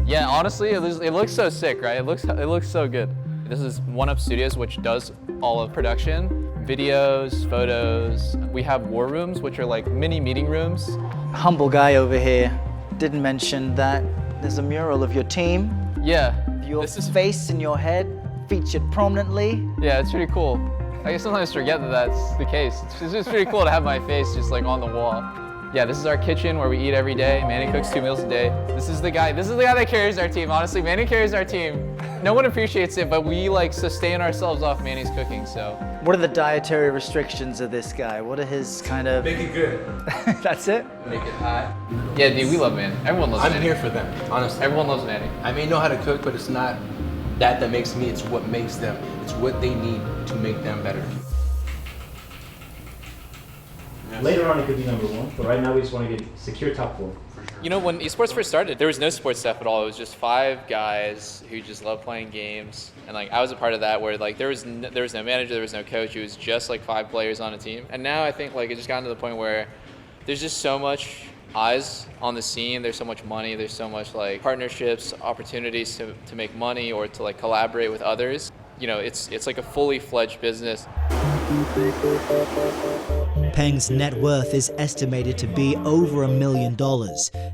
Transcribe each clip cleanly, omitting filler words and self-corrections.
Yeah, honestly, it looks so sick, right? It looks so good. This is One Up Studios, which does all of production, videos, photos. We have war rooms, which are like mini meeting rooms. Humble guy over here didn't mention that there's a mural of your team. Yeah. Your face and your head featured prominently. Yeah, it's pretty cool. I sometimes forget that that's the case. It's just pretty cool to have my face just like on the wall. Yeah, this is our kitchen where we eat every day. Manny cooks 2 meals a day. This is the guy that carries our team. Honestly, Manny carries our team. No one appreciates it, but we like sustain ourselves off Manny's cooking, so. What are the dietary restrictions of this guy? What are his kind of... Make it good. That's it? Make it hot. Yeah, dude, we love Manny. Everyone loves Manny. I'm here for them, honestly. Everyone loves Manny. I may know how to cook, but it's not that makes me, it's what makes them. It's what they need to make them better. Later on, it could be number 1, but right now we just want to get secure top 4. You know, when esports first started, there was no sports staff at all. It was just 5 guys who just loved playing games, and like I was a part of that. Where like there was no manager, there was no coach. It was just like 5 players on a team. And now I think like it just gotten to the point where there's just so much eyes on the scene. There's so much money. There's so much like partnerships, opportunities to make money or to like collaborate with others. You know, it's like a fully fledged business. Peng's net worth is estimated to be over $1 million,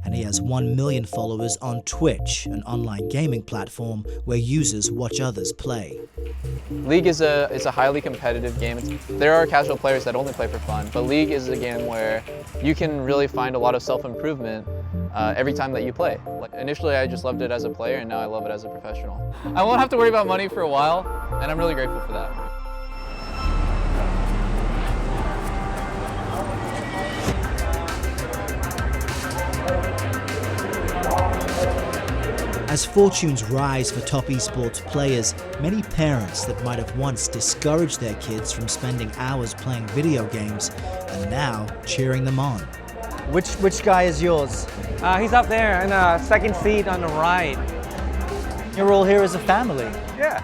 and he has 1 million followers on Twitch, an online gaming platform where users watch others play. League is a highly competitive game. There are casual players that only play for fun, but League is a game where you can really find a lot of self-improvement every time that you play. Like, initially, I just loved it as a player, and now I love it as a professional. I won't have to worry about money for a while, and I'm really grateful for that. As fortunes rise for top esports players, many parents that might have once discouraged their kids from spending hours playing video games are now cheering them on. Which guy is yours? He's up there in the second seat on the right. You're all here as a family. Yeah,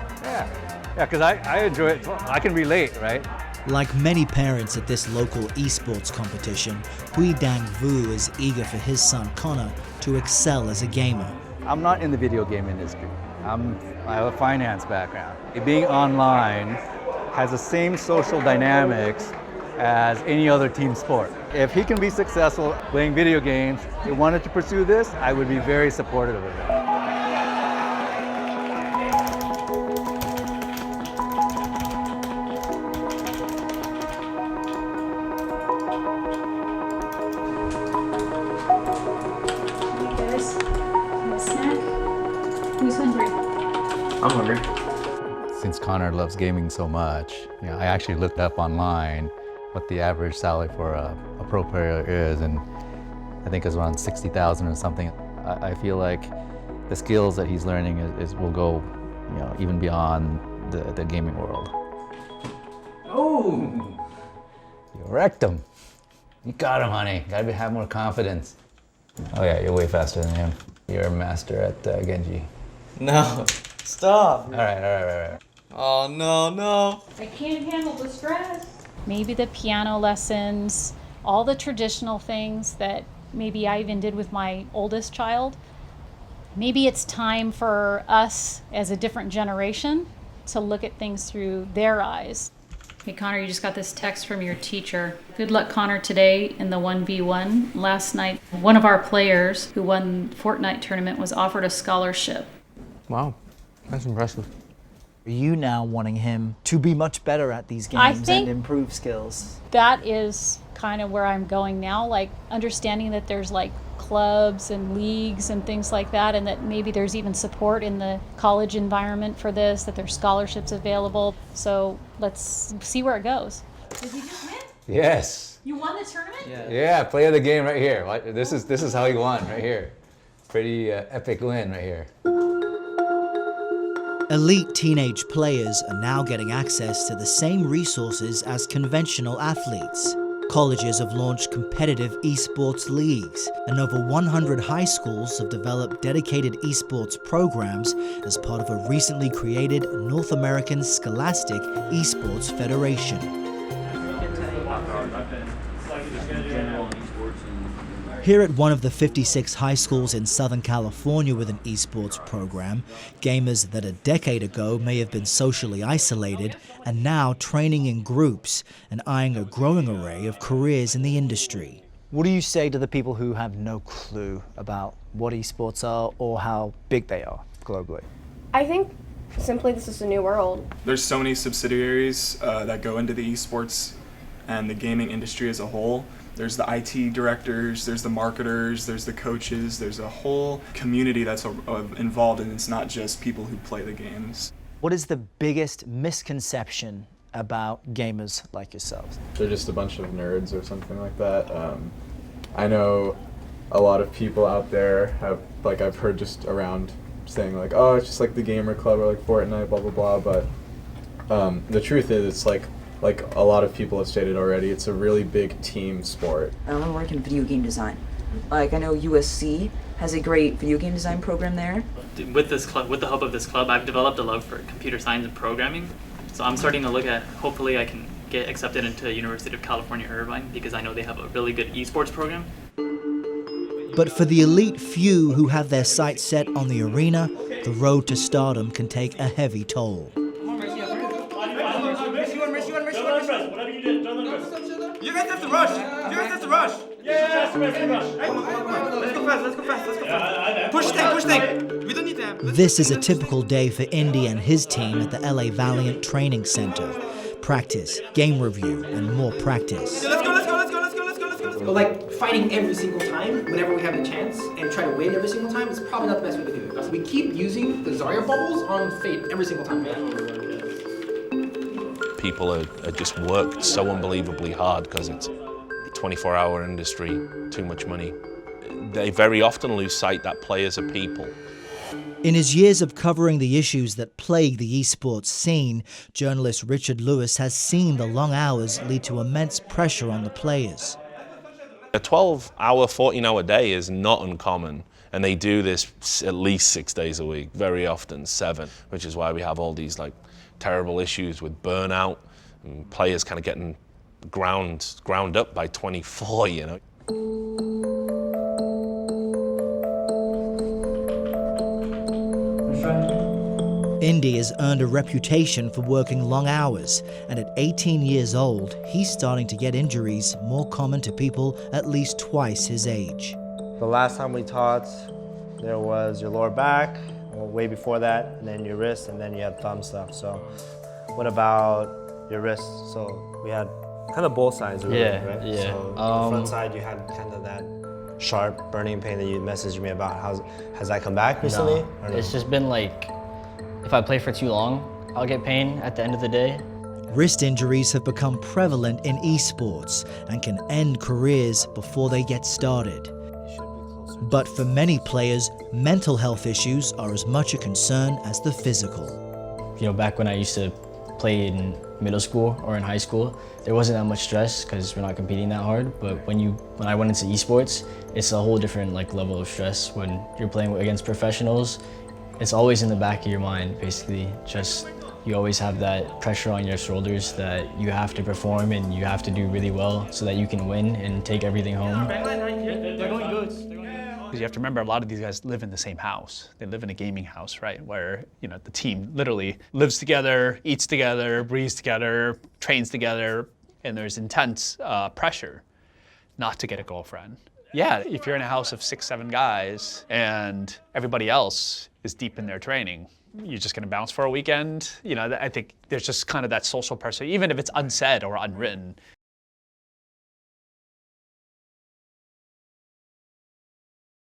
because I enjoy it. I can relate, right? Like many parents at this local esports competition, Hui Dang Vu is eager for his son Connor to excel as a gamer. I'm not in the video game industry. I have a finance background. Being online has the same social dynamics as any other team sport. If he can be successful playing video games, he wanted to pursue this, I would be very supportive of it. Who's hungry? I'm hungry. Since Connor loves gaming so much, I actually looked up online what the average salary for a pro player is, and I think it's around 60,000 or something. I feel like the skills that he's learning will go, even beyond the gaming world. Oh! You wrecked him. You got him, honey. Gotta have more confidence. Oh yeah, you're way faster than him. You're a master at Genji. No, stop. All right. Oh, no. I can't handle the stress. Maybe the piano lessons, all the traditional things that maybe I even did with my oldest child. Maybe it's time for us as a different generation to look at things through their eyes. Hey Connor, you just got this text from your teacher. Good luck, Connor, today in the 1v1. Last night, one of our players who won the Fortnite tournament was offered a scholarship. Wow, that's impressive. Are you now wanting him to be much better at these games and improve skills? That is kind of where I'm going now, like understanding that there's like clubs and leagues and things like that, and that maybe there's even support in the college environment for this, that there's scholarships available. So let's see where it goes. Did you just win? Yes. You won the tournament? Yeah, play of the game right here. This is how he won right here. Pretty epic win right here. Elite teenage players are now getting access to the same resources as conventional athletes. Colleges have launched competitive esports leagues, and over 100 high schools have developed dedicated esports programs as part of a recently created North American Scholastic Esports Federation. Here at one of the 56 high schools in Southern California with an esports program, gamers that a decade ago may have been socially isolated are now training in groups and eyeing a growing array of careers in the industry. What do you say to the people who have no clue about what esports are or how big they are globally? I think simply this is a new world. There's so many subsidiaries that go into the esports and the gaming industry as a whole. There's the IT directors, there's the marketers, there's the coaches, there's a whole community that's involved, and it's not just people who play the games. What is the biggest misconception about gamers like yourselves? They're just a bunch of nerds or something like that. I know a lot of people out there have, like, I've heard just around saying like, oh, it's just like the gamer club or like Fortnite, blah, blah, blah, but the truth is it's like a lot of people have stated already, it's a really big team sport. I want to work in video game design. Like, I know USC has a great video game design program there. With this club, with the help of this club, I've developed a love for computer science and programming. So I'm starting to look at, hopefully I can get accepted into University of California, Irvine, because I know they have a really good esports program. But for the elite few who have their sights set on the arena, the road to stardom can take a heavy toll. You guys have to rush! You guys have to rush! Yeah, let's go fast. Push tank! We don't need them. This is a typical day for Indy and his team at the LA Valiant Training Center. Practice, game review, and more practice. Let's go. But like fighting every single time, whenever we have the chance, and try to win every single time, is probably not the best way to do it. We keep using the Zarya bubbles on Fate every single time. People are just worked so unbelievably hard because it's a 24-hour industry, too much money. They very often lose sight that players are people. In his years of covering the issues that plague the esports scene, journalist Richard Lewis has seen the long hours lead to immense pressure on the players. A 12-hour, 14-hour day is not uncommon, and they do this at least 6 days a week, very often 7, which is why we have all these like terrible issues with burnout and players kind of getting ground up by 24, you know. Indy has earned a reputation for working long hours, and at 18 years old, he's starting to get injuries more common to people at least twice his age. The last time we taught, there was your lower back, way before that, and then your wrist, and then you had thumb stuff. So what about your wrist? So we had kind of both sides, really, right? Yeah. So the front side, you had kind of that sharp burning pain that you messaged me about. Has that come back recently? No, it's just been like, if I play for too long, I'll get pain at the end of the day. Wrist injuries have become prevalent in esports and can end careers before they get started. But for many players, mental health issues are as much a concern as the physical. You know, back when I used to play in middle school or in high school, there wasn't that much stress because we're not competing that hard. But when I went into esports, it's a whole different level of stress. When you're playing against professionals, it's always in the back of your mind, basically. Just, you always have that pressure on your shoulders that you have to perform and you have to do really well so that you can win and take everything home. They're going good. Because you have to remember, a lot of these guys live in the same house. They live in a gaming house, right? Where, you know, the team literally lives together, eats together, breathes together, trains together, and there's intense pressure not to get a girlfriend. Yeah, if you're in a house of 6, 7 guys and everybody else is deep in their training, you're just gonna bounce for a weekend. You know, I think there's just kind of that social pressure, even if it's unsaid or unwritten,